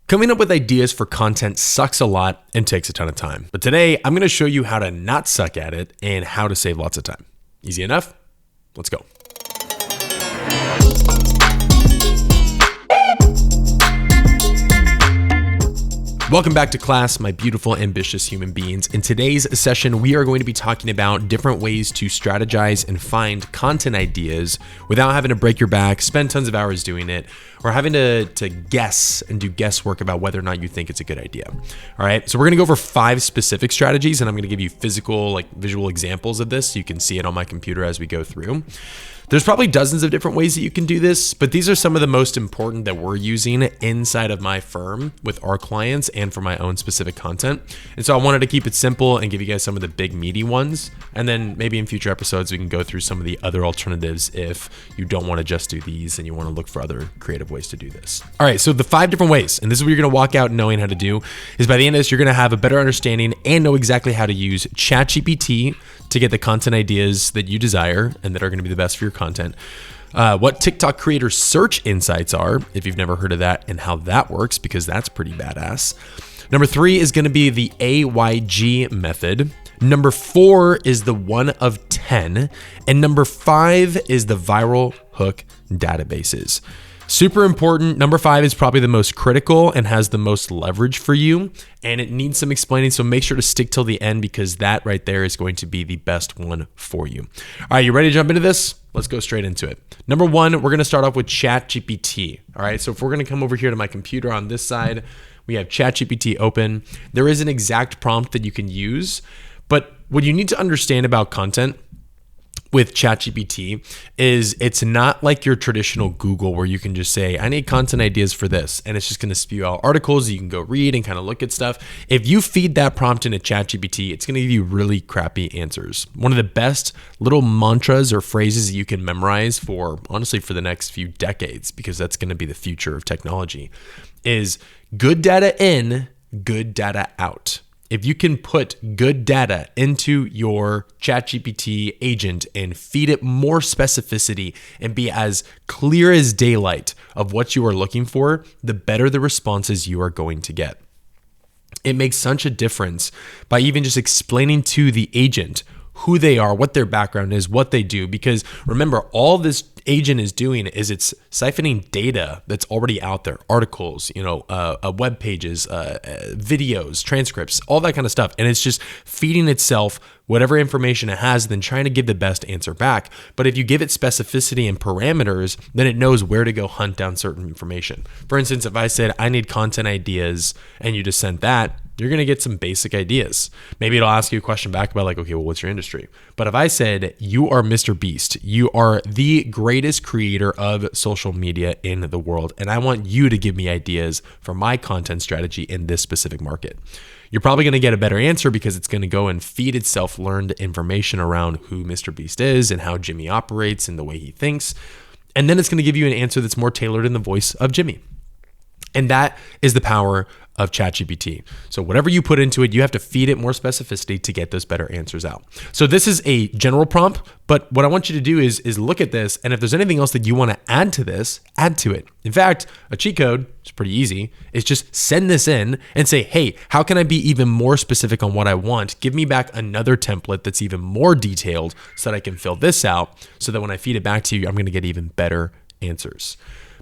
Coming up with ideas for content sucks a lot and takes a ton of time. But today, I'm going to show you how to not suck at it and how to save lots of time. Easy enough? Let's go. Welcome back to class, my beautiful, ambitious human beings. In today's session, we are going to be talking about different ways to strategize and find content ideas without having to break your back, spend tons of hours doing it, or having to guess and do guesswork about whether or not you think it's a good idea. All right, so we're gonna go over 5 specific strategies, and I'm gonna give you physical, visual examples of this so you can see it on my computer as we go through. There's probably dozens of different ways that you can do this, but these are some of the most important that we're using inside of my firm with our clients and for my own specific content. And so I wanted to keep it simple and give you guys some of the big meaty ones. And then maybe in future episodes, we can go through some of the other alternatives if you don't want to just do these and you want to look for other creative ways to do this. All right, so the 5 different ways, and this is what you're going to walk out knowing how to do, is by the end of this, you're going to have a better understanding and know exactly how to use ChatGPT to get the content ideas that you desire and that are going to be the best for your content. What TikTok creator search insights are, if you've never heard of that, and how that works, because that's pretty badass. Number 3 is going to be the AYG method. Number 4 is the 1 of 10. And number 5 is the viral hook databases. Super important. Number 5 is probably the most critical and has the most leverage for you, and it needs some explaining. So make sure to stick till the end because that right there is going to be the best one for you. All right, you ready to jump into this? Let's go straight into it. Number 1, we're going to start off with ChatGPT. All right, so if we're going to come over here to my computer on this side, we have ChatGPT open. There is an exact prompt that you can use, but what you need to understand about content with ChatGPT is it's not like your traditional Google where you can just say, I need content ideas for this. And it's just going to spew out articles you can go read and kind of look at stuff. If you feed that prompt into ChatGPT, it's going to give you really crappy answers. One of the best little mantras or phrases that you can memorize for, honestly, for the next few decades, because that's going to be the future of technology, is good data in, good data out. If you can put good data into your ChatGPT agent and feed it more specificity and be as clear as daylight of what you are looking for, the better the responses you are going to get. It makes such a difference by even just explaining to the agent who they are, what their background is, what they do. Because remember, all this agent is doing is it's siphoning data that's already out there, articles, web pages, videos, transcripts, all that kind of stuff. And it's just feeding itself whatever information it has, then trying to give the best answer back. But if you give it specificity and parameters, then it knows where to go hunt down certain information. For instance, if I said, I need content ideas, and you just sent that, you're going to get some basic ideas. Maybe it'll ask you a question back about okay, well, what's your industry? But if I said, you are Mr. Beast, you are the greatest creator of social media in the world, and I want you to give me ideas for my content strategy in this specific market, you're probably going to get a better answer because it's going to go and feed itself learned information around who Mr. Beast is and how Jimmy operates and the way he thinks. And then it's going to give you an answer that's more tailored in the voice of Jimmy. And that is the power of ChatGPT. So whatever you put into it, you have to feed it more specificity to get those better answers out. So this is a general prompt, but what I want you to do is look at this, and if there's anything else that you want to add to this, add to it. In fact, a cheat code, it's pretty easy, is just send this in and say, hey, how can I be even more specific on what I want? Give me back another template that's even more detailed so that I can fill this out so that when I feed it back to you, I'm going to get even better answers.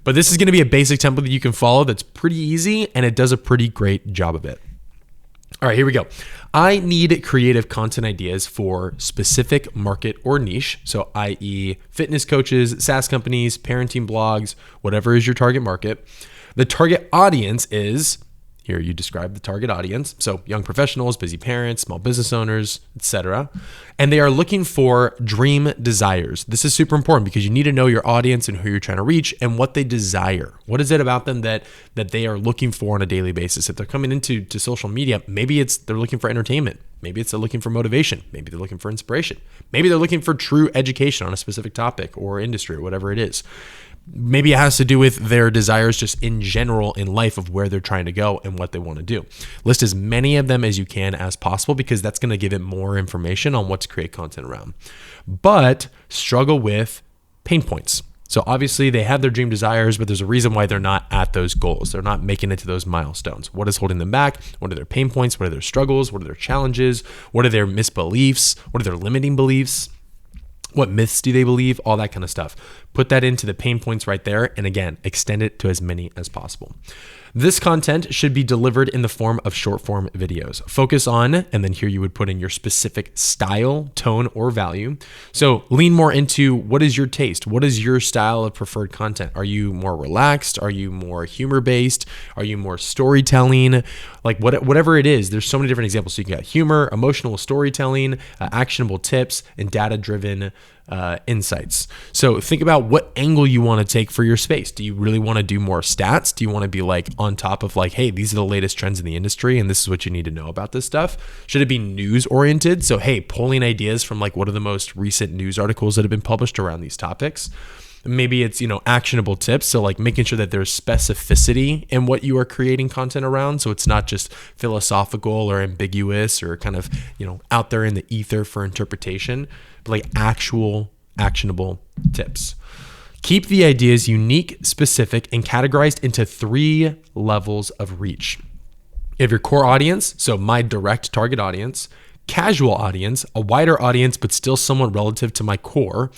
But this is going to be a basic template that you can follow that's pretty easy, and it does a pretty great job of it. All right, here we go. I need creative content ideas for specific market or niche. So i.e. fitness coaches, SaaS companies, parenting blogs, whatever is your target market. The target audience is, here you describe the target audience. So young professionals, busy parents, small business owners, etc. And they are looking for dream desires. This is super important because you need to know your audience and who you're trying to reach and what they desire. What is it about them that they are looking for on a daily basis? If they're coming into social media, maybe they're looking for entertainment. Maybe they're looking for motivation. Maybe they're looking for inspiration. Maybe they're looking for true education on a specific topic or industry or whatever it is. Maybe it has to do with their desires just in general in life of where they're trying to go and what they want to do. List as many of them as you can as possible because that's going to give it more information on what to create content around. But struggle with pain points. So obviously they have their dream desires, but there's a reason why they're not at those goals. They're not making it to those milestones. What is holding them back? What are their pain points? What are their struggles? What are their challenges? What are their misbeliefs? What are their limiting beliefs? What myths do they believe? All that kind of stuff. Put that into the pain points right there. And again, extend it to as many as possible. This content should be delivered in the form of short form videos. Focus on, and then here you would put in your specific style, tone, or value. So lean more into what is your taste? What is your style of preferred content? Are you more relaxed? Are you more humor based? Are you more storytelling? Like whatever it is, there's so many different examples. So you can get humor, emotional storytelling, actionable tips, and data-driven insights. So think about what angle you want to take for your space. Do you really want to do more stats? Do you want to be like on top of like, hey, these are the latest trends in the industry and this is what you need to know about this stuff? Should it be news oriented? So, hey, pulling ideas from like what are the most recent news articles that have been published around these topics? Maybe it's, actionable tips. So like making sure that there's specificity in what you are creating content around. So it's not just philosophical or ambiguous or kind of, out there in the ether for interpretation, but like actual actionable tips. Keep the ideas unique, specific, and categorized into 3 levels of reach. You have your core audience, so my direct target audience, casual audience, a wider audience, but still somewhat relative to my core.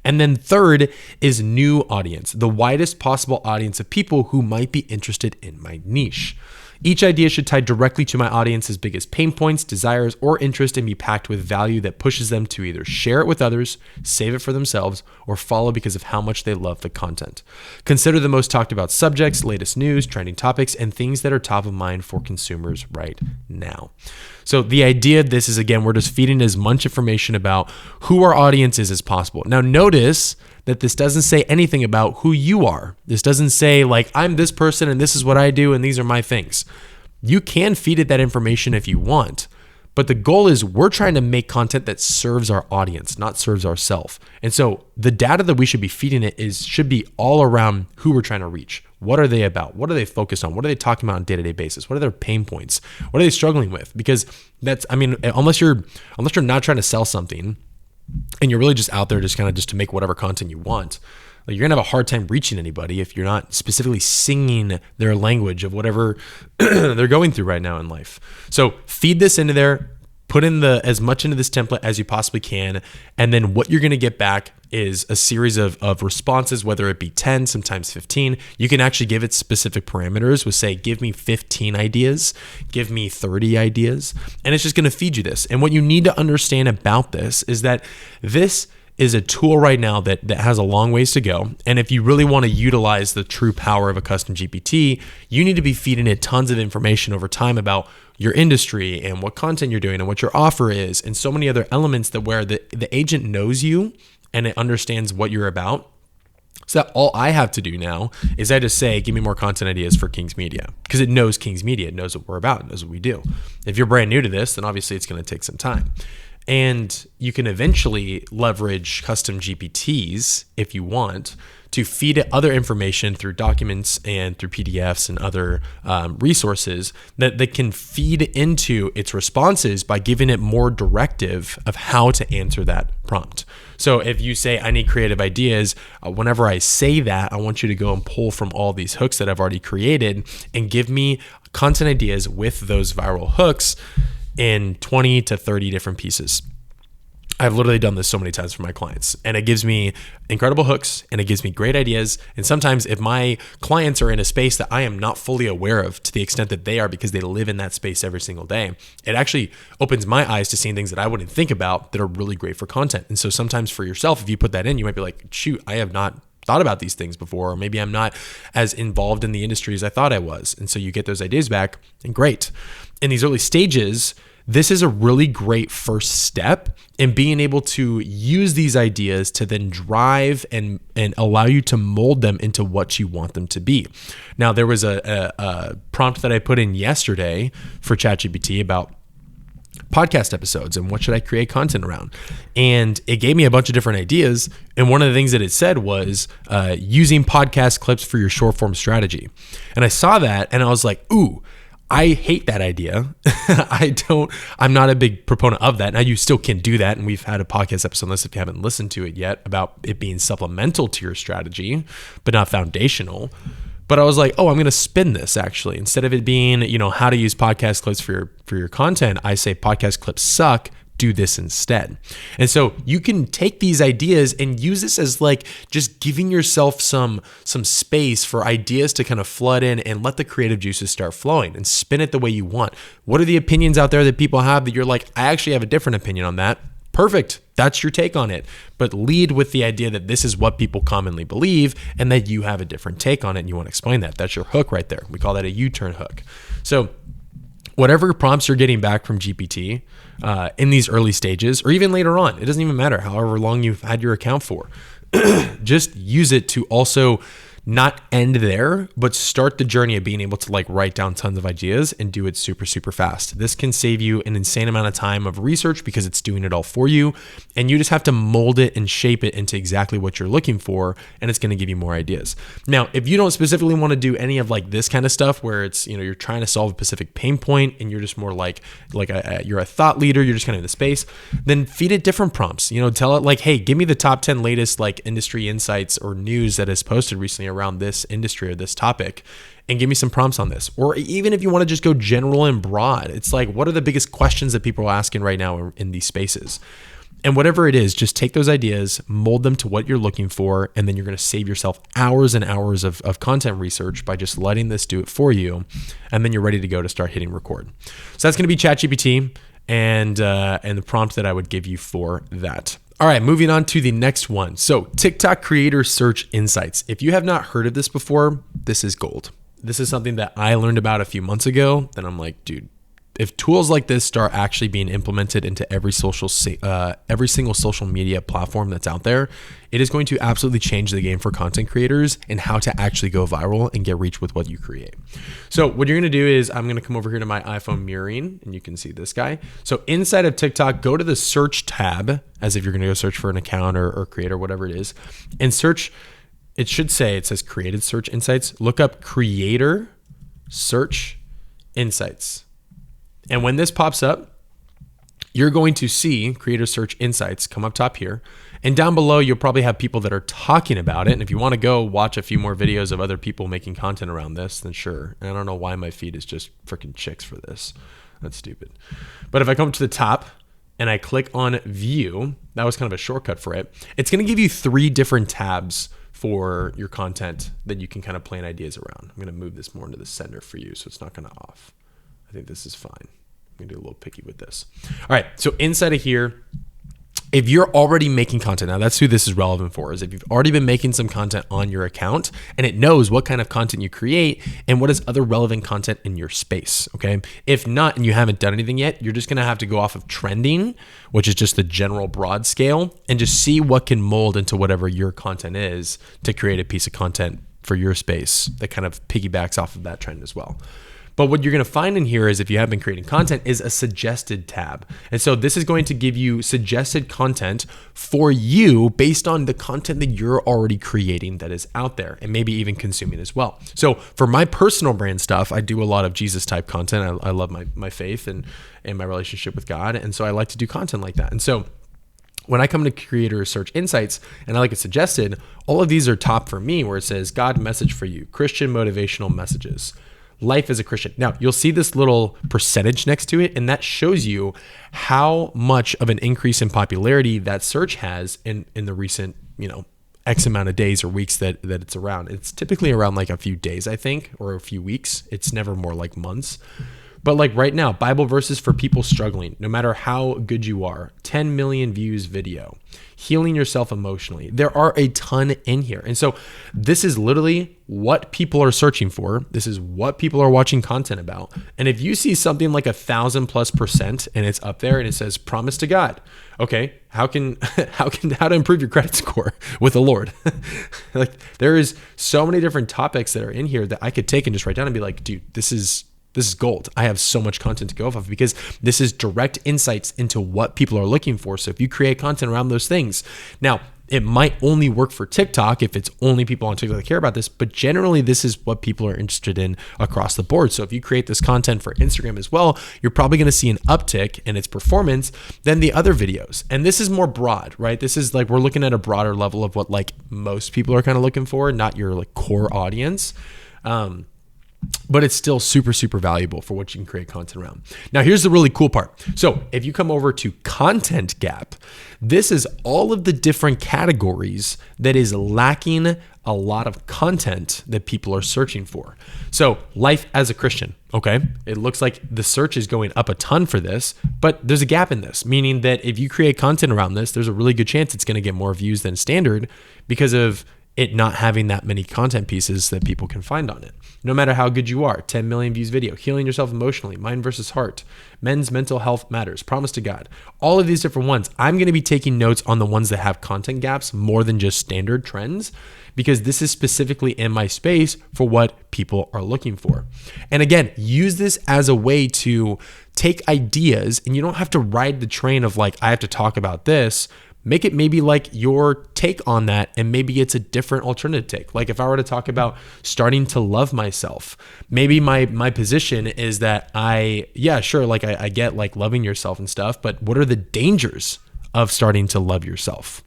And then third is new audience, the widest possible audience of people who might be interested in my niche. Each idea should tie directly to my audience's biggest pain points, desires, or interest and be packed with value that pushes them to either share it with others, save it for themselves, or follow because of how much they love the content. Consider the most talked about subjects, latest news, trending topics, and things that are top of mind for consumers right now. So the idea of this is, again, we're just feeding as much information about who our audience is as possible. Now notice that this doesn't say anything about who you are. This doesn't say like, I'm this person and this is what I do and these are my things. You can feed it that information if you want, but the goal is we're trying to make content that serves our audience, not serves ourselves. And so the data that we should be feeding it should be all around who we're trying to reach. What are they about? What are they focused on? What are they talking about on a day-to-day basis? What are their pain points? What are they struggling with? Because unless you're not trying to sell something, and you're really just out there just to make whatever content you want, like you're gonna have a hard time reaching anybody if you're not specifically singing their language of whatever they're going through right now in life. So feed this into there, put in as much into this template as you possibly can, and then what you're gonna get back is a series of responses, whether it be 10, sometimes 15. You can actually give it specific parameters with say, give me 15 ideas, give me 30 ideas, and it's just gonna feed you this. And what you need to understand about this is that this is a tool right now that has a long ways to go. And if you really want to utilize the true power of a custom GPT, you need to be feeding it tons of information over time about your industry and what content you're doing and what your offer is and so many other elements that where the agent knows you and it understands what you're about. So that all I have to do now is I just say, give me more content ideas for King's Media, because it knows King's Media, it knows what we're about, it knows what we do. If you're brand new to this, then obviously it's going to take some time. And you can eventually leverage custom GPTs if you want to feed it other information through documents and through PDFs and other resources that can feed into its responses by giving it more directive of how to answer that prompt. So if you say, I need creative ideas, whenever I say that, I want you to go and pull from all these hooks that I've already created and give me content ideas with those viral hooks in 20 to 30 different pieces. I've literally done this so many times for my clients, and it gives me incredible hooks and it gives me great ideas. And sometimes if my clients are in a space that I am not fully aware of to the extent that they are because they live in that space every single day, it actually opens my eyes to seeing things that I wouldn't think about that are really great for content. And so sometimes for yourself, if you put that in, you might be like, shoot, I have not thought about these things before, or maybe I'm not as involved in the industry as I thought I was. And so you get those ideas back, and great. In these early stages, this is a really great first step in being able to use these ideas to then drive and allow you to mold them into what you want them to be. Now, there was a prompt that I put in yesterday for ChatGPT about podcast episodes and what should I create content around. And it gave me a bunch of different ideas. And one of the things that it said was using podcast clips for your short form strategy. And I saw that and I was like, ooh, I hate that idea. I'm not a big proponent of that. Now you still can do that. And we've had a podcast episode on this if you haven't listened to it yet about it being supplemental to your strategy, but not foundational. But I was like, oh, I'm going to spin this actually. Instead of it being, how to use podcast clips for your content, I say podcast clips suck. Do this instead. And so you can take these ideas and use this as like just giving yourself some space for ideas to kind of flood in and let the creative juices start flowing and spin it the way you want. What are the opinions out there that people have that you're like, I actually have a different opinion on that? Perfect. That's your take on it. But lead with the idea that this is what people commonly believe and that you have a different take on it and you want to explain that. That's your hook right there. We call that a U-turn hook. So whatever prompts you're getting back from GPT in these early stages, or even later on, it doesn't even matter, however long you've had your account for, just use it to also not end there, but start the journey of being able to like write down tons of ideas and do it super, super fast. This can save you an insane amount of time of research because it's doing it all for you. And you just have to mold it and shape it into exactly what you're looking for. And it's going to give you more ideas. Now, if you don't specifically want to do any of like this kind of stuff where it's, you're trying to solve a specific pain point and you're just more you're a thought leader, you're just kind of in the space, then feed it different prompts. Tell it like, hey, give me the top 10 latest like industry insights or news that is posted recently around this industry or this topic, and give me some prompts on this. Or even if you want to just go general and broad, it's like, what are the biggest questions that people are asking right now in these spaces? And whatever it is, just take those ideas, mold them to what you're looking for, and then you're going to save yourself hours and hours of content research by just letting this do it for you. And then you're ready to go to start hitting record. So that's going to be ChatGPT and the prompt that I would give you for that. All right, moving on to the next one. So TikTok creator search insights. If you have not heard of this before, this is gold. This is something that I learned about a few months ago. Then I'm like, dude, if tools like this start actually being implemented into every single social media platform that's out there, it is going to absolutely change the game for content creators and how to actually go viral and get reach with what you create. So what you're going to do is I'm going to come over here to my iPhone mirroring, and you can see this guy. So inside of TikTok, go to the search tab, as if you're going to go search for an account or creator, whatever it is, and search. It says created search insights. Look up creator search insights. And when this pops up, you're going to see Creator Search Insights come up top here. And down below, you'll probably have people that are talking about it. And if you want to go watch a few more videos of other people making content around this, then sure. And I don't know why my feed is just freaking chicks for this. That's stupid. But if I come to the top and I click on View, that was kind of a shortcut for it. It's going to give you 3 different tabs for your content that you can kind of plan ideas around. I'm going to move this more into the center for you so it's not going to off. I think this is fine. I'm gonna do a little picky with this. All right, so inside of here, if you're already making content, now that's who this is relevant for, is if you've already been making some content on your account and it knows what kind of content you create and what is other relevant content in your space, okay? If not, and you haven't done anything yet, you're just gonna have to go off of trending, which is just the general broad scale, and just see what can mold into whatever your content is to create a piece of content for your space that kind of piggybacks off of that trend as well. But what you're going to find in here is, if you have been creating content, is a suggested tab. And so this is going to give you suggested content for you based on the content that you're already creating that is out there and maybe even consuming as well. So for my personal brand stuff, I do a lot of Jesus type content. I love my faith and my relationship with God. And so I like to do content like that. And so when I come to Creator Search Insights and I like it suggested, all of these are top for me, where it says God message for you, Christian motivational messages, life as a Christian. Now, you'll see this little percentage next to it, and that shows you how much of an increase in popularity that search has in the recent, X amount of days or weeks that it's around. It's typically around like a few days, I think, or a few weeks. It's never more like months. But like right now, Bible verses for people struggling, no matter how good you are, 10 million views video, healing yourself emotionally. There are a ton in here. And so this is literally what people are searching for. This is what people are watching content about. And if you see something like 1,000+% and it's up there and it says promise to God, okay, how to improve your credit score with the Lord? Like, there is so many different topics that are in here that I could take and just write down and be like, dude, this is gold. I have so much content to go off of because this is direct insights into what people are looking for. So if you create content around those things, now, it might only work for TikTok if it's only people on TikTok that care about this, but generally this is what people are interested in across the board. So if you create this content for Instagram as well, you're probably going to see an uptick in its performance than the other videos. And this is more broad, right? This is like, we're looking at a broader level of what like most people are kind of looking for, not your like core audience. But it's still super, super valuable for what you can create content around. Now, here's the really cool part. So if you come over to Content Gap, this is all of the different categories that is lacking a lot of content that people are searching for. So life as a Christian, okay? It looks like the search is going up a ton for this, but there's a gap in this, meaning that if you create content around this, there's a really good chance it's going to get more views than standard because of it not having that many content pieces that people can find on it. No matter how good you are, 10 million views video, healing yourself emotionally, mind versus heart, men's mental health matters, promise to God, all of these different ones. I'm going to be taking notes on the ones that have content gaps more than just standard trends, because this is specifically in my space for what people are looking for. And again, use this as a way to take ideas, and you don't have to ride the train of like, I have to talk about this. Make it maybe like your take on that, and maybe it's a different alternative take. Like if I were to talk about starting to love myself, maybe my position is that I get like loving yourself and stuff, but what are the dangers of starting to love yourself?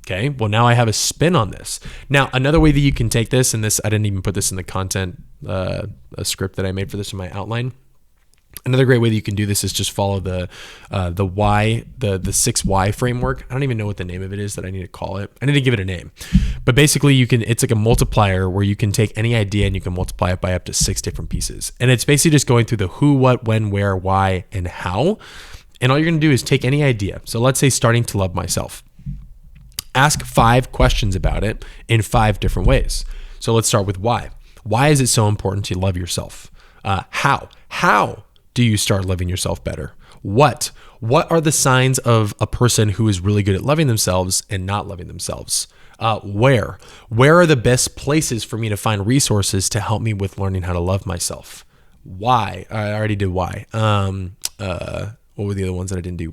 Okay, well now I have a spin on this. Now, another way that you can take this, and this, I didn't even put this in the content, a script that I made for this in my outline. Another great way that you can do this is just follow the 6Y framework. I don't even know what the name of it is that I need to call it. I need to give it a name. But basically it's like a multiplier where you can take any idea and you can multiply it by up to 6 different pieces. And it's basically just going through the who, what, when, where, why, and how. And all you're going to do is take any idea. So let's say starting to love myself. Ask 5 questions about it in 5 different ways. So let's start with why. Why is it so important to love yourself? How do you start loving yourself better? What are the signs of a person who is really good at loving themselves and not loving themselves? Where are the best places for me to find resources to help me with learning how to love myself? Why? I already did why. What were the other ones that I didn't do?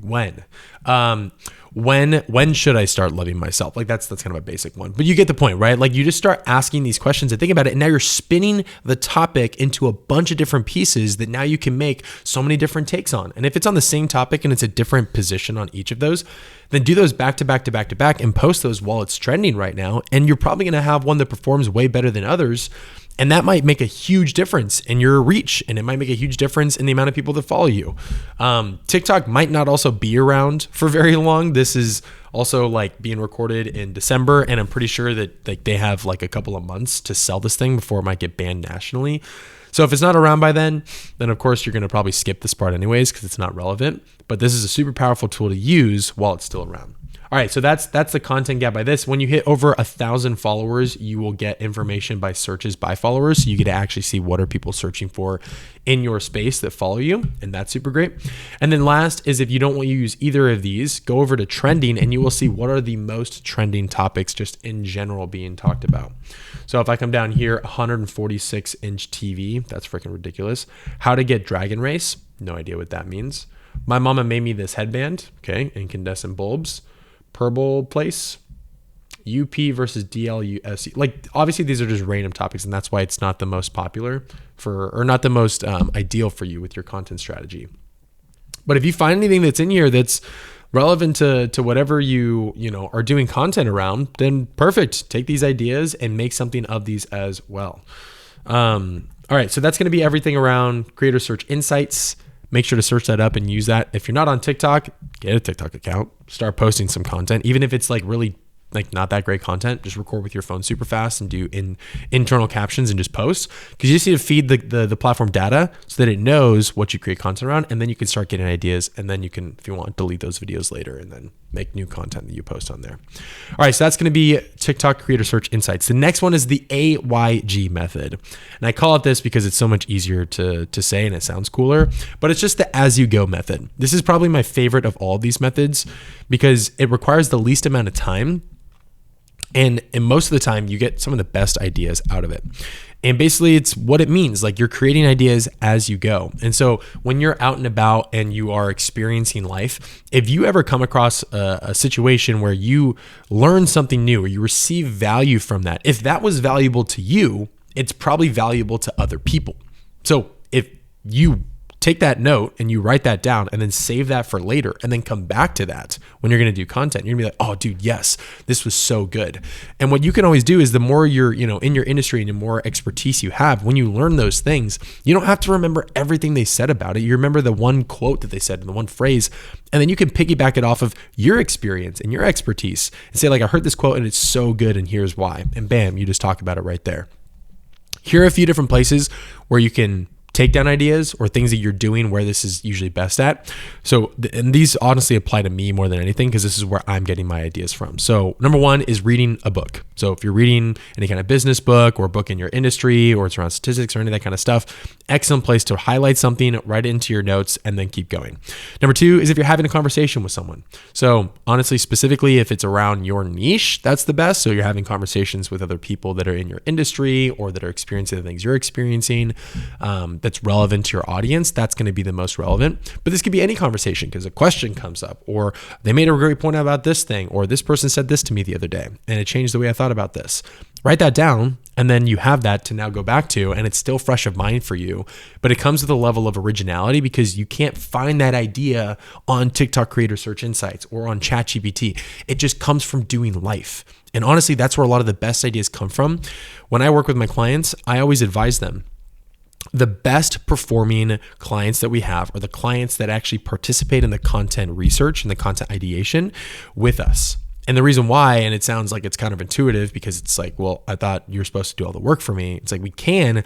When should I start loving myself? Like that's kind of a basic one, but you get the point, right? Like you just start asking these questions and think about it. And now you're spinning the topic into a bunch of different pieces that now you can make so many different takes on. And if it's on the same topic and it's a different position on each of those, then do those back to back to back to back and post those while it's trending right now. And you're probably going to have one that performs way better than others. And that might make a huge difference in your reach, and it might make a huge difference in the amount of people that follow you. TikTok might not also be around for very long. This is also like being recorded in December, and I'm pretty sure that like they have like a couple of months to sell this thing before it might get banned nationally. So if it's not around by then of course you're going to probably skip this part anyways because it's not relevant. But this is a super powerful tool to use while it's still around. All right, so that's the content gap by this. When you hit over 1,000 followers, you will get information by searches by followers. So you get to actually see what are people searching for in your space that follow you, and that's super great. And then last is if you don't want to use either of these, go over to trending and you will see what are the most trending topics just in general being talked about. So if I come down here, 146-inch TV, that's freaking ridiculous. How to get Dragon Race, no idea what that means. My mama made me this headband, okay, incandescent bulbs. Purple place, UP versus DLUSC. Like obviously these are just random topics, and that's why it's not the most popular or not the most ideal for you with your content strategy. But if you find anything that's in here that's relevant to whatever you are doing content around, then perfect. Take these ideas and make something of these as well. All right, so that's going to be everything around creator search insights. Make sure to search that up and use that. If you're not on TikTok, get a TikTok account. Start posting some content, even if it's like really like not that great content. Just record with your phone super fast and do internal captions and just post, because you just need to feed the platform data so that it knows what you create content around, and then you can start getting ideas, and then you can, if you want, delete those videos later and then make new content that you post on there. All right, so that's going to be TikTok creator search insights. The next one is the AYG method, and I call it this because it's so much easier to say and it sounds cooler, but it's just the as you go method. This is probably my favorite of all these methods because it requires the least amount of time And most of the time, you get some of the best ideas out of it. And basically, it's what it means. Like, you're creating ideas as you go. And so when you're out and about and you are experiencing life, if you ever come across a situation where you learn something new or you receive value from that, if that was valuable to you, it's probably valuable to other people. So if you take that note and you write that down and then save that for later and then come back to that when you're going to do content, you're gonna be like, oh dude, yes, this was so good. And what you can always do is the more you're, in your industry and the more expertise you have, when you learn those things, you don't have to remember everything they said about it. You remember the one quote that they said and the one phrase, and then you can piggyback it off of your experience and your expertise and say, like, I heard this quote and it's so good and here's why. And bam, you just talk about it right there. Here are a few different places where you can take down ideas or things that you're doing where this is usually best at. So, and these honestly apply to me more than anything because this is where I'm getting my ideas from. So number one is reading a book. So if you're reading any kind of business book or a book in your industry or it's around statistics or any of that kind of stuff, excellent place to highlight something, write it into your notes, and then keep going. Number two is if you're having a conversation with someone. So honestly, specifically if it's around your niche, that's the best. So you're having conversations with other people that are in your industry or that are experiencing the things you're experiencing, that's relevant to your audience, that's going to be the most relevant. But this could be any conversation because a question comes up or they made a great point about this thing or this person said this to me the other day and it changed the way I thought about this. Write that down and then you have that to now go back to and it's still fresh of mind for you, but it comes with a level of originality because you can't find that idea on TikTok Creator Search Insights or on ChatGPT. It just comes from doing life. And honestly, that's where a lot of the best ideas come from. When I work with my clients, I always advise them. The best performing clients that we have are the clients that actually participate in the content research and the content ideation with us. And the reason why, and it sounds like it's kind of intuitive because it's like, well, I thought you were supposed to do all the work for me. It's like we can,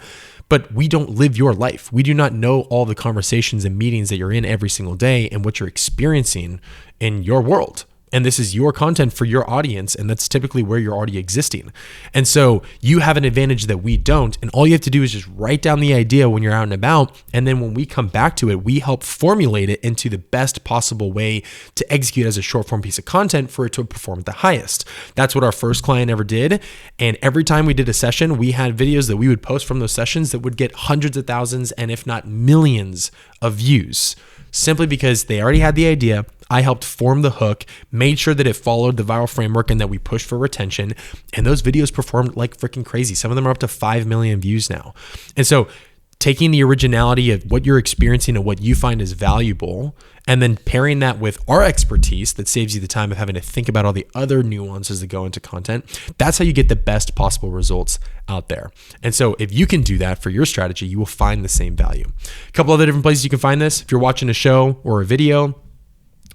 but we don't live your life. We do not know all the conversations and meetings that you're in every single day and what you're experiencing in your world. And this is your content for your audience. And that's typically where you're already existing. And so you have an advantage that we don't. And all you have to do is just write down the idea when you're out and about. And then when we come back to it, we help formulate it into the best possible way to execute as a short form piece of content for it to perform at the highest. That's what our first client ever did. And every time we did a session, we had videos that we would post from those sessions that would get hundreds of thousands and if not millions of views, simply because they already had the idea. I helped form the hook, made sure that it followed the viral framework and that we pushed for retention. And those videos performed like freaking crazy. Some of them are up to 5 million views now. And so taking the originality of what you're experiencing and what you find is valuable, and then pairing that with our expertise that saves you the time of having to think about all the other nuances that go into content, that's how you get the best possible results out there. And so if you can do that for your strategy, you will find the same value. A couple other different places you can find this. If you're watching a show or a video,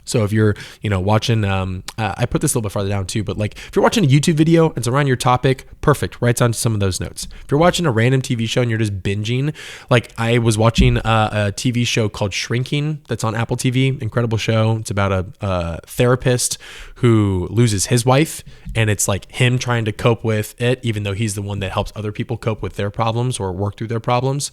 so if you're, watching, I put this a little bit farther down too, but like if you're watching a YouTube video, it's around your topic, perfect, write down some of those notes. If you're watching a random TV show and you're just binging, like I was watching a TV show called Shrinking that's on Apple TV, incredible show. It's about a therapist who loses his wife and it's like him trying to cope with it, even though he's the one that helps other people cope with their problems or work through their problems.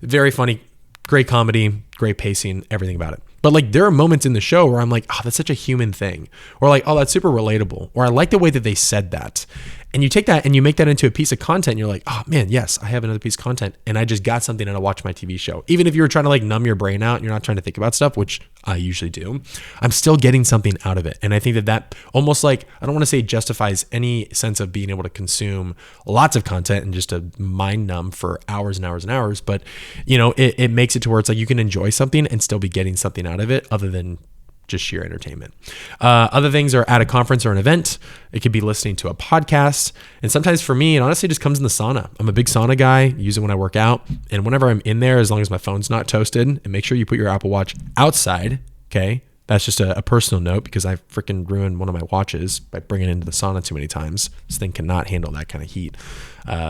Very funny, great comedy, great pacing, everything about it. But like there are moments in the show where I'm like, oh, that's such a human thing. Or like, oh, that's super relatable. Or I like the way that they said that. And you take that and you make that into a piece of content. And you're like, oh man, yes, I have another piece of content. And I just got something and I watched my TV show. Even if you were trying to like numb your brain out and you're not trying to think about stuff, which I usually do, I'm still getting something out of it. And I think that almost like, I don't want to say justifies any sense of being able to consume lots of content and just to mind numb for hours and hours and hours. But it makes it to where it's like you can enjoy something and still be getting something out of it other than just sheer entertainment. Other things are at a conference or an event. It could be listening to a podcast. And sometimes for me, it honestly just comes in the sauna. I'm a big sauna guy, use it when I work out. And whenever I'm in there, as long as my phone's not toasted, and make sure you put your Apple Watch outside, okay? That's just a personal note because I freaking ruined one of my watches by bringing it into the sauna too many times. This thing cannot handle that kind of heat.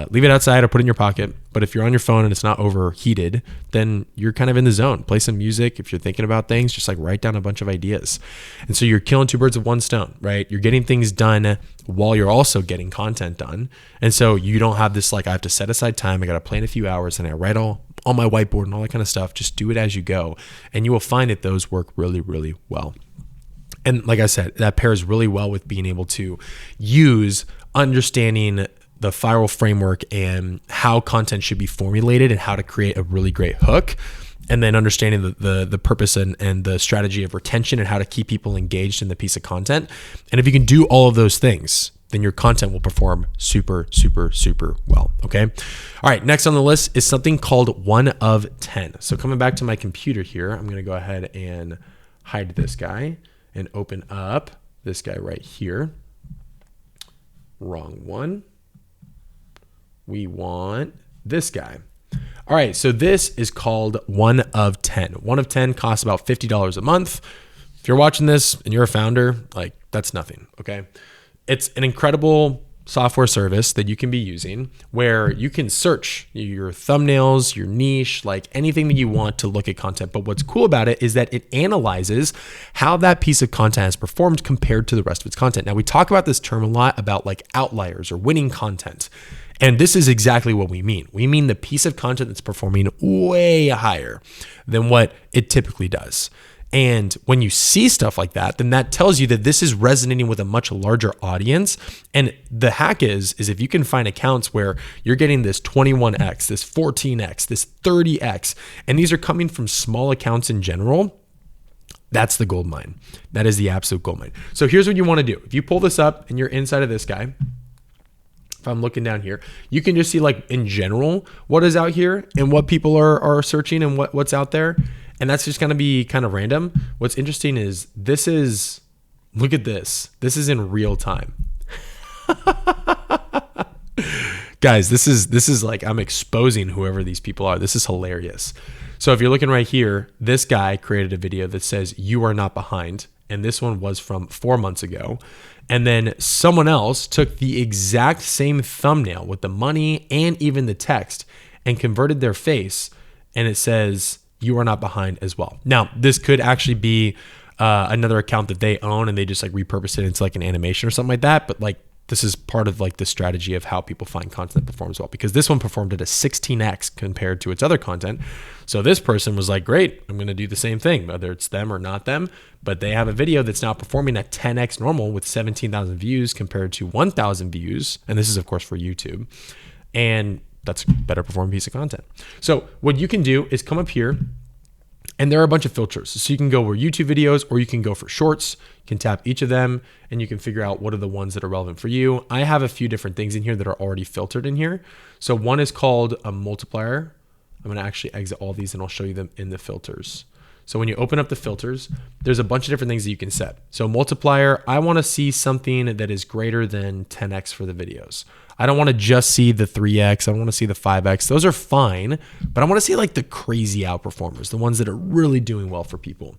Leave it outside or put it in your pocket. But if you're on your phone and it's not overheated, then you're kind of in the zone. Play some music. If you're thinking about things, just like write down a bunch of ideas. And so you're killing two birds with one stone, right? You're getting things done while you're also getting content done. And so you don't have this like, I have to set aside time. I got to plan a few hours and I write all on my whiteboard and all that kind of stuff. Just do it as you go. And you will find that those work really, really well. And like I said, that pairs really well with being able to use understanding the FIRO framework and how content should be formulated and how to create a really great hook, and then understanding the purpose and the strategy of retention and how to keep people engaged in the piece of content. And if you can do all of those things, then your content will perform super, super, super well, okay? All right, next on the list is something called 1 of 10. So coming back to my computer here, I'm gonna go ahead and hide this guy and open up this guy right here. Wrong one. We want this guy. All right, so this is called 1 of 10. 1 of 10 costs about $50 a month. If you're watching this and you're a founder, like that's nothing, okay? It's an incredible software service that you can be using where you can search your thumbnails, your niche, like anything that you want to look at content. But what's cool about it is that it analyzes how that piece of content has performed compared to the rest of its content. Now, we talk about this term a lot about like outliers or winning content. And this is exactly what we mean. We mean the piece of content that's performing way higher than what it typically does. And when you see stuff like that, then that tells you that this is resonating with a much larger audience. And the hack is if you can find accounts where you're getting this 21x, this 14x, this 30x, and these are coming from small accounts in general, that's the gold mine. That is the absolute gold mine. So here's what you want to do. If you pull this up and you're inside of this guy, if I'm looking down here, you can just see like in general what is out here and what people are searching and what's out there. And that's just going to be kind of random. What's interesting is look at this. This is in real time. Guys, this is like I'm exposing whoever these people are. This is hilarious. So if you're looking right here, this guy created a video that says you are not behind. And this one was from 4 months ago. And then someone else took the exact same thumbnail with the money and even the text and converted their face. And it says, you are not behind as well. Now, this could actually be another account that they own and they just like repurpose it into like an animation or something like that. But like this is part of like the strategy of how people find content that performs well, because this one performed at a 16x compared to its other content. So this person was like, great, I'm going to do the same thing, whether it's them or not them, but they have a video that's now performing at 10x normal with 17,000 views compared to 1,000 views. And this is of course for YouTube. And that's a better performing piece of content. So what you can do is come up here and there are a bunch of filters. So you can go for YouTube videos or you can go for shorts. You can tap each of them and you can figure out what are the ones that are relevant for you. I have a few different things in here that are already filtered in here. So one is called a multiplier. I'm going to actually exit all these and I'll show you them in the filters. So when you open up the filters, there's a bunch of different things that you can set. So multiplier, I want to see something that is greater than 10x for the videos. I don't want to just see the 3x. I don't want to see the 5x. Those are fine, but I want to see like the crazy outperformers, the ones that are really doing well for people.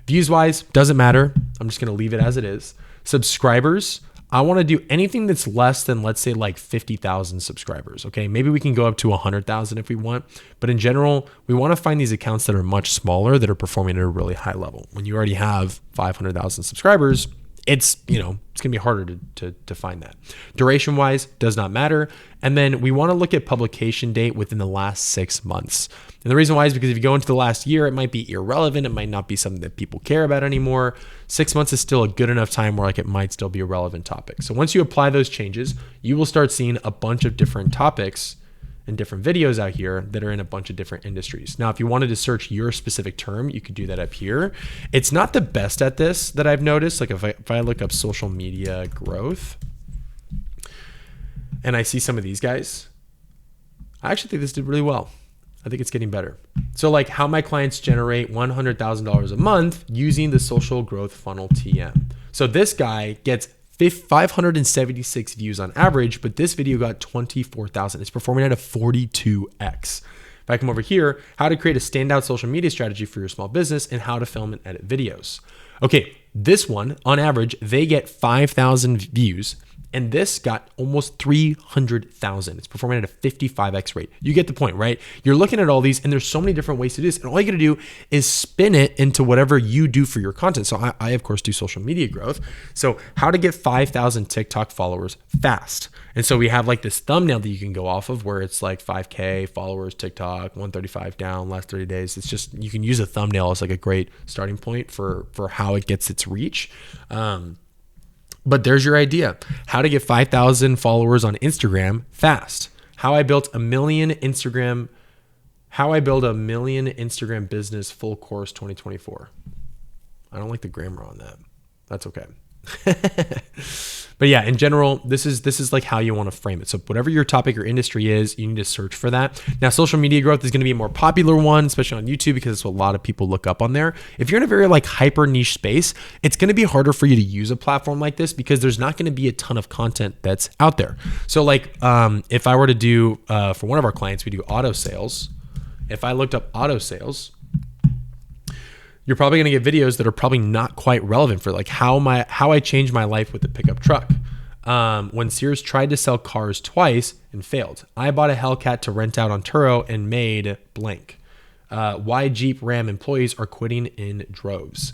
Views wise, doesn't matter. I'm just going to leave it as it is. Subscribers, I want to do anything that's less than, let's say, like 50,000 subscribers. Okay, maybe we can go up to 100,000 if we want, but in general, we want to find these accounts that are much smaller that are performing at a really high level. When you already have 500,000 subscribers, it's gonna be harder to find that. Duration wise, does not matter. And then we want to look at publication date within the last 6 months. And the reason why is because if you go into the last year, it might be irrelevant. It might not be something that people care about anymore. 6 months is still a good enough time where like it might still be a relevant topic. So once you apply those changes, you will start seeing a bunch of different topics and different videos out here that are in a bunch of different industries. Now, if you wanted to search your specific term, you could do that up here. It's not the best at this that I've noticed. Like if I look up social media growth and I see some of these guys, I actually think this did really well. I think it's getting better. So like how my clients generate $100,000 a month using the social growth funnel TM. So this guy gets 576 views on average, but this video got 24,000. It's performing at a 42x. If I come over here, how to create a standout social media strategy for your small business and how to film and edit videos. Okay, this one, on average, they get 5,000 views, and this got almost 300,000. It's performing at a 55x rate. You get the point, right? You're looking at all these, and there's so many different ways to do this, and all you gotta do is spin it into whatever you do for your content. So I of course, do social media growth. So how to get 5,000 TikTok followers fast. And so we have like this thumbnail that you can go off of where it's like 5K followers, TikTok, 135 down, last 30 days. It's just, you can use a thumbnail as like a great starting point for how it gets its reach. But there's your idea. How to get 5,000 followers on Instagram fast. How I built a million Instagram business full course 2024. I don't like the grammar on that. That's okay. But yeah, in general, this is like how you want to frame it. So whatever your topic or industry is, you need to search for that. Now, social media growth is going to be a more popular one, especially on YouTube, because it's what a lot of people look up on there. If you're in a very like hyper niche space, it's going to be harder for you to use a platform like this because there's not going to be a ton of content that's out there. So like if I were to do, for one of our clients, we do auto sales. If I looked up auto sales, you're probably going to get videos that are probably not quite relevant for like how I changed my life with the pickup truck. When Sears tried to sell cars twice and failed. I bought a Hellcat to rent out on Turo and made blank. Why Jeep Ram employees are quitting in droves.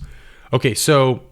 Okay, so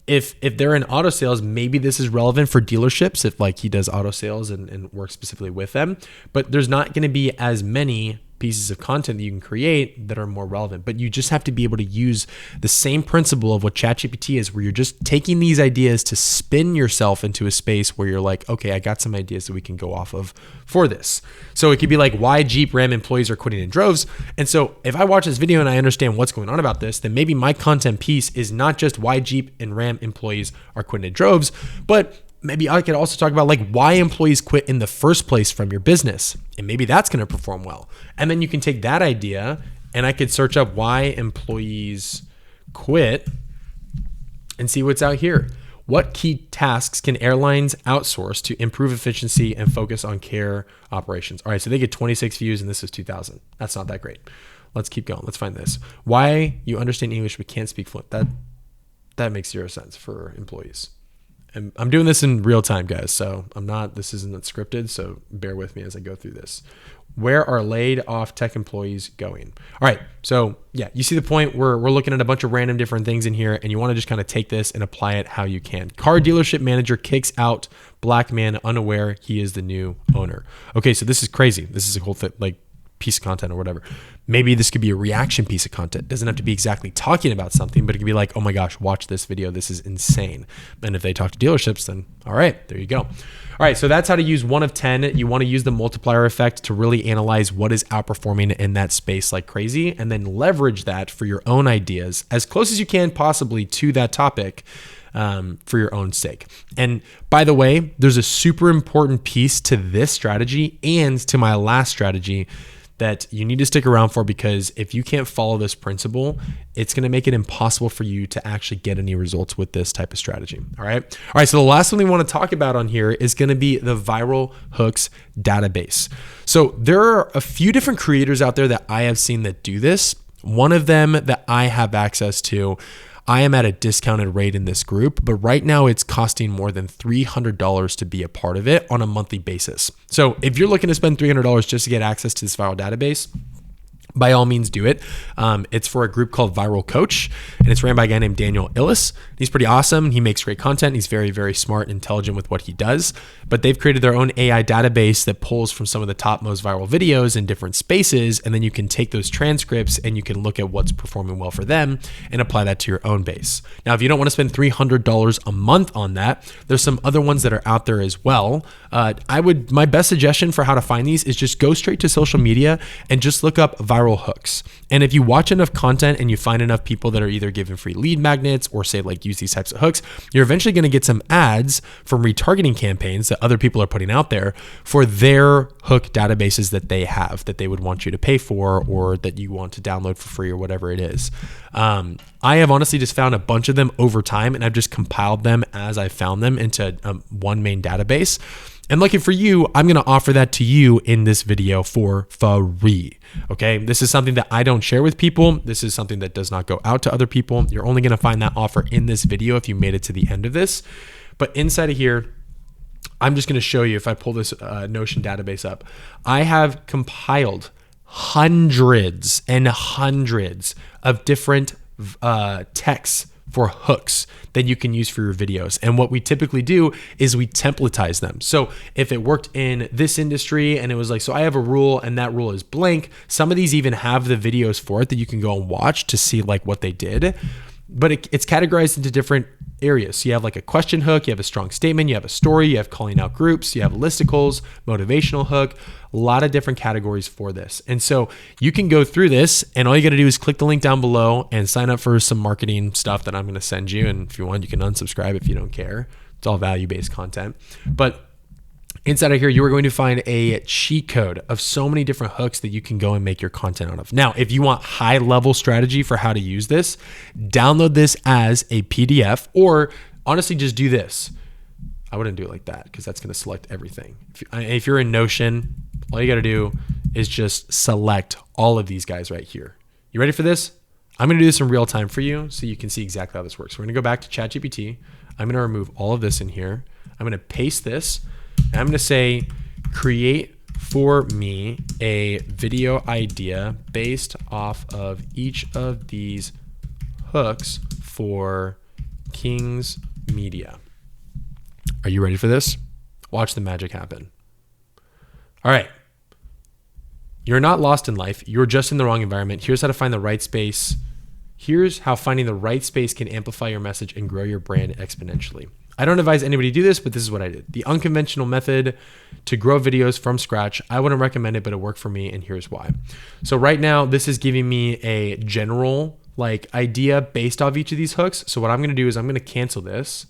if they're in auto sales, maybe this is relevant for dealerships if like he does auto sales and works specifically with them. But there's not going to be as many pieces of content that you can create that are more relevant. But you just have to be able to use the same principle of what ChatGPT is, where you're just taking these ideas to spin yourself into a space where you're like, okay, I got some ideas that we can go off of for this. So it could be like why Jeep Ram employees are quitting in droves. And so if I watch this video and I understand what's going on about this, then maybe my content piece is not just why Jeep and Ram employees are quitting in droves, but maybe I could also talk about like why employees quit in the first place from your business. And maybe that's going to perform well. And then you can take that idea and I could search up why employees quit and see what's out here. What key tasks can airlines outsource to improve efficiency and focus on care operations? All right, so they get 26 views and this is 2,000. That's not that great. Let's keep going. Let's find this. Why you understand English but can't speak fluent. That makes zero sense for employees. And I'm doing this in real time, guys. So this isn't scripted. So bear with me as I go through this. Where are laid off tech employees going? All right. So yeah, you see the point. We're looking at a bunch of random different things in here and you want to just kind of take this and apply it how you can. Car dealership manager kicks out black man unaware he is the new owner. Okay. So this is crazy. This is a whole piece of content or whatever. Maybe this could be a reaction piece of content. It doesn't have to be exactly talking about something, but it could be like, oh my gosh, watch this video. This is insane. And if they talk to dealerships, then all right, there you go. All right, so that's how to use 1 of 10. You want to use the multiplier effect to really analyze what is outperforming in that space like crazy, and then leverage that for your own ideas as close as you can possibly to that topic for your own sake. And by the way, there's a super important piece to this strategy and to my last strategy that you need to stick around for, because if you can't follow this principle, it's going to make it impossible for you to actually get any results with this type of strategy. All right. So the last one we want to talk about on here is going to be the viral hooks database. So there are a few different creators out there that I have seen that do this. One of them that I have access to, I am at a discounted rate in this group, but right now it's costing more than $300 to be a part of it on a monthly basis. So if you're looking to spend $300 just to get access to this viral database, by all means do it. It's for a group called Viral Coach, and it's ran by a guy named Daniel Illis. He's pretty awesome. He makes great content. He's very, very smart and intelligent with what he does, but they've created their own AI database that pulls from some of the top most viral videos in different spaces. And then you can take those transcripts and you can look at what's performing well for them and apply that to your own base. Now, if you don't want to spend $300 a month on that, there's some other ones that are out there as well. My best suggestion for how to find these is just go straight to social media and just look up viral hooks. And if you watch enough content and you find enough people that are either giving free lead magnets or say like use these types of hooks, you're eventually going to get some ads from retargeting campaigns that other people are putting out there for their hook databases that they have that they would want you to pay for or that you want to download for free or whatever it is. I have honestly just found a bunch of them over time, and I've just compiled them as I found them into one main database. And lucky for you, I'm going to offer that to you in this video for free. Okay. This is something that I don't share with people. This is something that does not go out to other people. You're only going to find that offer in this video if you made it to the end of this. But inside of here, I'm just going to show you, if I pull this Notion database up, I have compiled hundreds and hundreds of different texts for hooks that you can use for your videos. And what we typically do is we templatize them. So if it worked in this industry and it was like, so I have a rule and that rule is blank, some of these even have the videos for it that you can go and watch to see like what they did. But it's categorized into different areas. So you have like a question hook, you have a strong statement, you have a story, you have calling out groups, you have listicles, motivational hook, a lot of different categories for this. And so you can go through this, and all you got to do is click the link down below and sign up for some marketing stuff that I'm going to send you. And if you want, you can unsubscribe if you don't care. It's all value-based content. But inside of here, you are going to find a cheat code of so many different hooks that you can go and make your content out of. Now, if you want high level strategy for how to use this, download this as a PDF, or honestly, just do this. I wouldn't do it like that because that's going to select everything. If you're in Notion, all you got to do is just select all of these guys right here. You ready for this? I'm going to do this in real time for you so you can see exactly how this works. We're going to go back to ChatGPT. I'm going to remove all of this in here. I'm going to paste this. And I'm going to say, create for me a video idea based off of each of these hooks for King's Media. Are you ready for this? Watch the magic happen. All right. You're not lost in life. You're just in the wrong environment. Here's how to find the right space. Here's how finding the right space can amplify your message and grow your brand exponentially. I don't advise anybody to do this, but this is what I did. The unconventional method to grow videos from scratch. I wouldn't recommend it, but it worked for me, and here's why. So right now, this is giving me a general idea based off each of these hooks. So what I'm going to do is I'm going to cancel this,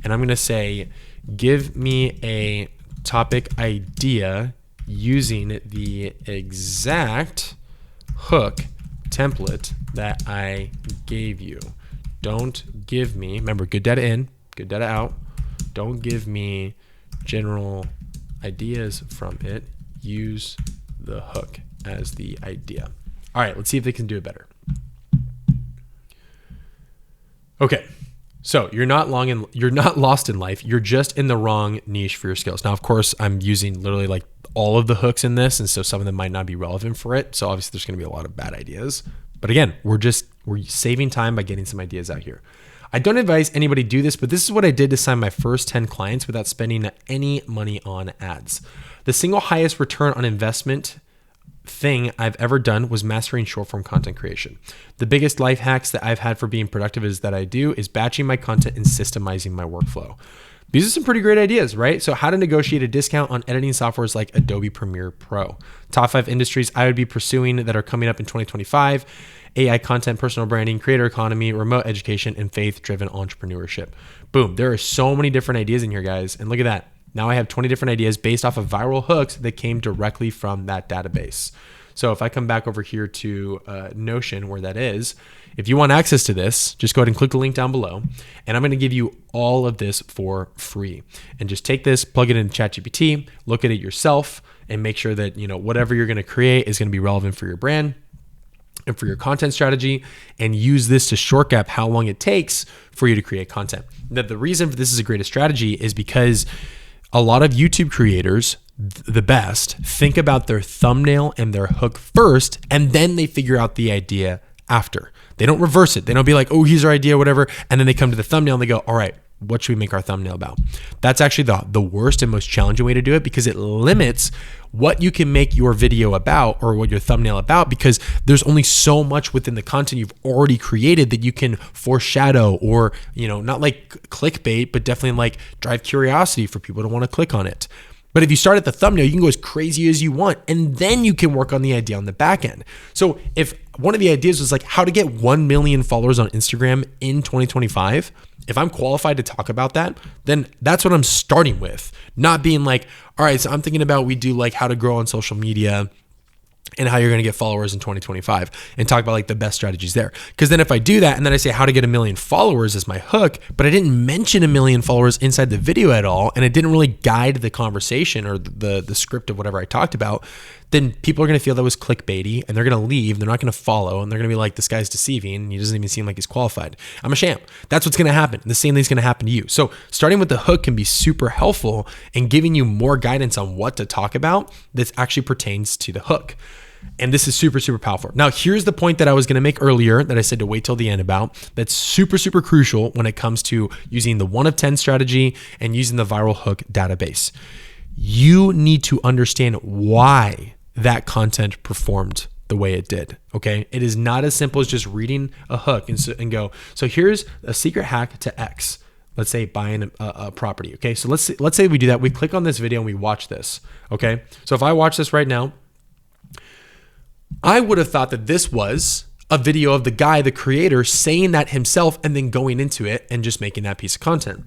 and I'm going to say, give me a topic idea using the exact hook template that I gave you. Don't give me, remember, good data in, good data out. Don't give me general ideas from it. Use the hook as the idea. All right, let's see if they can do it better. Okay, so you're not lost in life. You're just in the wrong niche for your skills. Now, of course, I'm using literally all of the hooks in this, and so some of them might not be relevant for it. So obviously, there's going to be a lot of bad ideas. But again, we're saving time by getting some ideas out here. I don't advise anybody do this, but this is what I did to sign my first 10 clients without spending any money on ads. The single highest return on investment thing I've ever done was mastering short form content creation. The biggest life hacks that I've had for being productive is batching my content and systemizing my workflow. These are some pretty great ideas, right? So how to negotiate a discount on editing softwares like Adobe Premiere Pro. Top 5 industries I would be pursuing that are coming up in 2025. AI content, personal branding, creator economy, remote education, and faith-driven entrepreneurship. Boom. There are so many different ideas in here, guys. And look at that. Now I have 20 different ideas based off of viral hooks that came directly from that database. So if I come back over here to Notion, where that is, if you want access to this, just go ahead and click the link down below. And I'm going to give you all of this for free. And just take this, plug it into ChatGPT, look at it yourself, and make sure that whatever you're going to create is going to be relevant for your brand and for your content strategy, and use this to shortcut how long it takes for you to create content. Now, the reason for this is a great strategy is because a lot of YouTube creators, the best, think about their thumbnail and their hook first, and then they figure out the idea after. They don't reverse it. They don't be like, oh, here's our idea, whatever. And then they come to the thumbnail and they go, all right, what should we make our thumbnail about? That's actually the worst and most challenging way to do it, because it limits what you can make your video about or what your thumbnail about, because there's only so much within the content you've already created that you can foreshadow or, not like clickbait, but definitely drive curiosity for people to want to click on it. But if you start at the thumbnail, you can go as crazy as you want, and then you can work on the idea on the back end. So if one of the ideas was how to get 1 million followers on Instagram in 2025, if I'm qualified to talk about that, then that's what I'm starting with. Not being all right, so I'm thinking about we do how to grow on social media and how you're going to get followers in 2025, and talk about the best strategies there. Because then if I do that and then I say how to get 1 million followers as my hook, but I didn't mention 1 million followers inside the video at all, and it didn't really guide the conversation or the script of whatever I talked about, then people are going to feel that was clickbaity, and they're going to leave. They're not going to follow, and they're going to be like, this guy's deceiving, and he doesn't even seem like he's qualified. I'm a sham. That's what's going to happen. The same thing's going to happen to you. So starting with the hook can be super helpful in giving you more guidance on what to talk about that actually pertains to the hook. And this is super, super powerful. Now, here's the point that I was going to make earlier that I said to wait till the end about. That's super, super crucial when it comes to using the 1 of 10 strategy and using the viral hook database. You need to understand why that content performed the way it did. Okay. It is not as simple as just reading a hook and go, so here's a secret hack to X. let's say buying a property. Okay. So let's say we do that. We click on this video and we watch this. Okay. So if I watch this right now, I would have thought that this was a video of the guy, the creator, saying that himself and then going into it and just making that piece of content.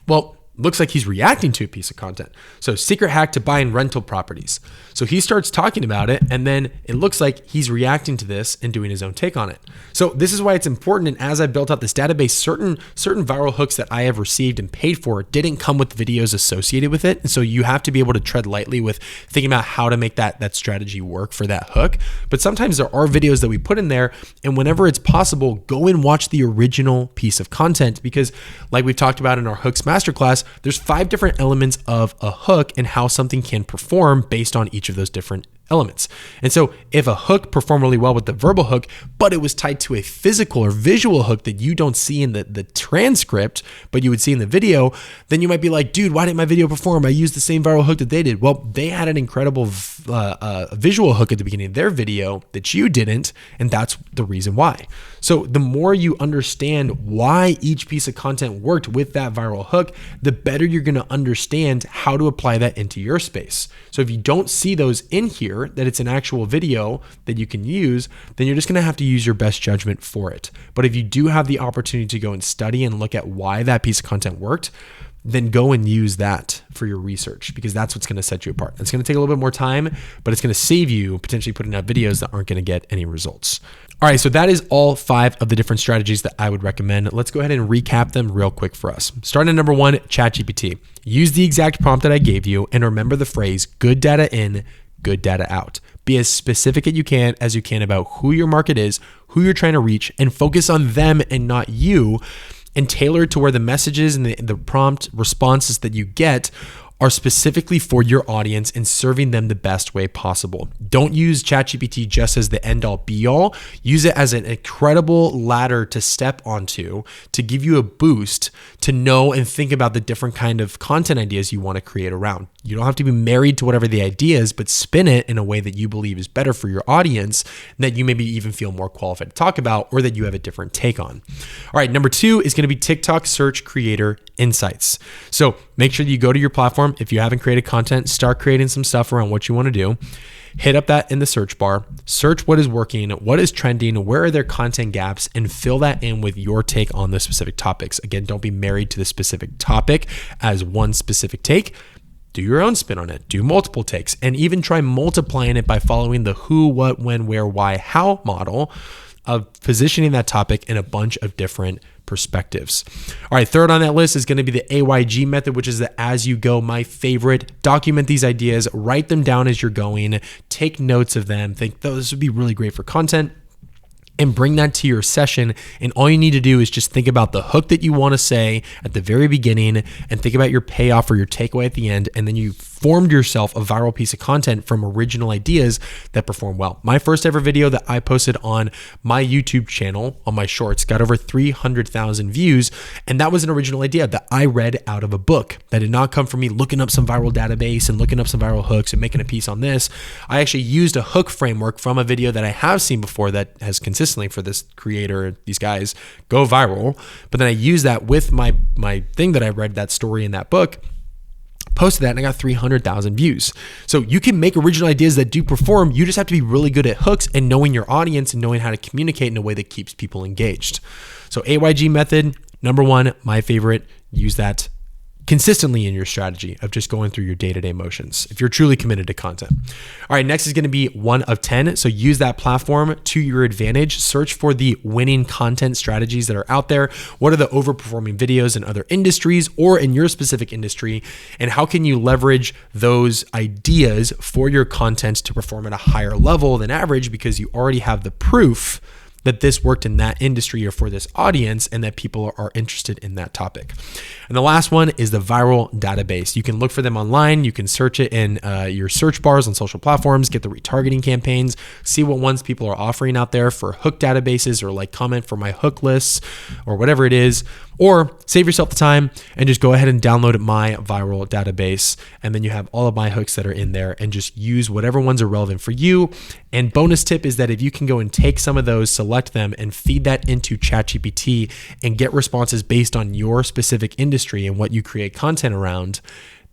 Well, looks like he's reacting to a piece of content. So secret hack to buying rental properties. So he starts talking about it, and then it looks like he's reacting to this and doing his own take on it. So this is why it's important. And as I built out this database, certain viral hooks that I have received and paid for didn't come with videos associated with it. And so you have to be able to tread lightly with thinking about how to make that strategy work for that hook. But sometimes there are videos that we put in there, and whenever it's possible, go and watch the original piece of content, because like we've talked about in our hooks masterclass, there's 5 different elements of a hook and how something can perform based on each of those different elements. And so if a hook performed really well with the verbal hook, but it was tied to a physical or visual hook that you don't see in the transcript, but you would see in the video, then you might be like, dude, why didn't my video perform? I used the same viral hook that they did. Well, they had an incredible visual hook at the beginning of their video that you didn't, and that's the reason why. So the more you understand why each piece of content worked with that viral hook, the better you're going to understand how to apply that into your space. So if you don't see those in here, that it's an actual video that you can use, then you're just going to have to use your best judgment for it. But if you do have the opportunity to go and study and look at why that piece of content worked, then go and use that for your research, because that's what's going to set you apart. It's going to take a little bit more time, but it's going to save you potentially putting out videos that aren't going to get any results. All right, so that is all 5 of the different strategies that I would recommend. Let's go ahead and recap them real quick for us. Starting at number 1, ChatGPT. Use the exact prompt that I gave you, and remember the phrase, good data in, good data out. Be as specific as you can about who your market is, who you're trying to reach, and focus on them and not you, and tailor to where the messages and the prompt responses that you get are specifically for your audience and serving them the best way possible. Don't use ChatGPT just as the end all be all. Use it as an incredible ladder to step onto to give you a boost to know and think about the different kind of content ideas you want to create around. You don't have to be married to whatever the idea is, but spin it in a way that you believe is better for your audience, that you maybe even feel more qualified to talk about, or that you have a different take on. All right, number 2 is going to be TikTok search creator insights. So make sure that you go to your platform. If you haven't created content, start creating some stuff around what you want to do. Hit up that in the search bar, search what is working, what is trending, where are there content gaps, and fill that in with your take on the specific topics. Again, don't be married to the specific topic as one specific take. Do your own spin on it, do multiple takes, and even try multiplying it by following the who, what, when, where, why, how model of positioning that topic in a bunch of different perspectives. All right, third on that list is going to be the AYG method, which is the as you go, my favorite. Document these ideas, write them down as you're going, take notes of them, think, oh, this would be really great for content, and bring that to your session. And all you need to do is just think about the hook that you want to say at the very beginning and think about your payoff or your takeaway at the end. And then you formed yourself a viral piece of content from original ideas that perform well. My first ever video that I posted on my YouTube channel on my shorts got over 300,000 views. And that was an original idea that I read out of a book. That did not come from me looking up some viral database and looking up some viral hooks and making a piece on this. I actually used a hook framework from a video that I have seen before that has consistently, for this creator, these guys, go viral. But then I used that with my thing that I read, that story in that book, posted that, and I got 300,000 views. So you can make original ideas that do perform. You just have to be really good at hooks and knowing your audience and knowing how to communicate in a way that keeps people engaged. So AYG method, number 1, my favorite. Use that consistently in your strategy of just going through your day-to-day motions if you're truly committed to content. All right, next is going to be 1 of 10. So use that platform to your advantage. Search for the winning content strategies that are out there. What are the overperforming videos in other industries or in your specific industry? And how can you leverage those ideas for your content to perform at a higher level than average, because you already have the proof that this worked in that industry or for this audience and that people are interested in that topic. And the last one is the viral database. You can look for them online. You can search it in your search bars on social platforms, get the retargeting campaigns, see what ones people are offering out there for hook databases, or like comment for my hook lists or whatever it is. Or save yourself the time and just go ahead and download my viral database. And then you have all of my hooks that are in there, and just use whatever ones are relevant for you. And bonus tip is that if you can go and take some of those, select collect them and feed that into ChatGPT and get responses based on your specific industry and what you create content around,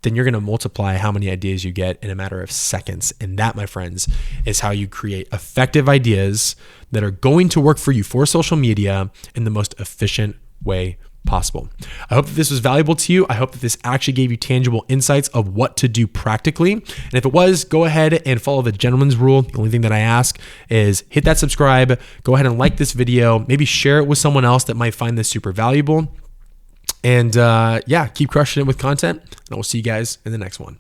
then you're going to multiply how many ideas you get in a matter of seconds. And that, my friends, is how you create effective ideas that are going to work for you for social media in the most efficient way possible. I hope that this was valuable to you. I hope that this actually gave you tangible insights of what to do practically. And if it was, go ahead and follow the gentleman's rule. The only thing that I ask is hit that subscribe, go ahead and like this video, maybe share it with someone else that might find this super valuable. And keep crushing it with content. And I will see you guys in the next one.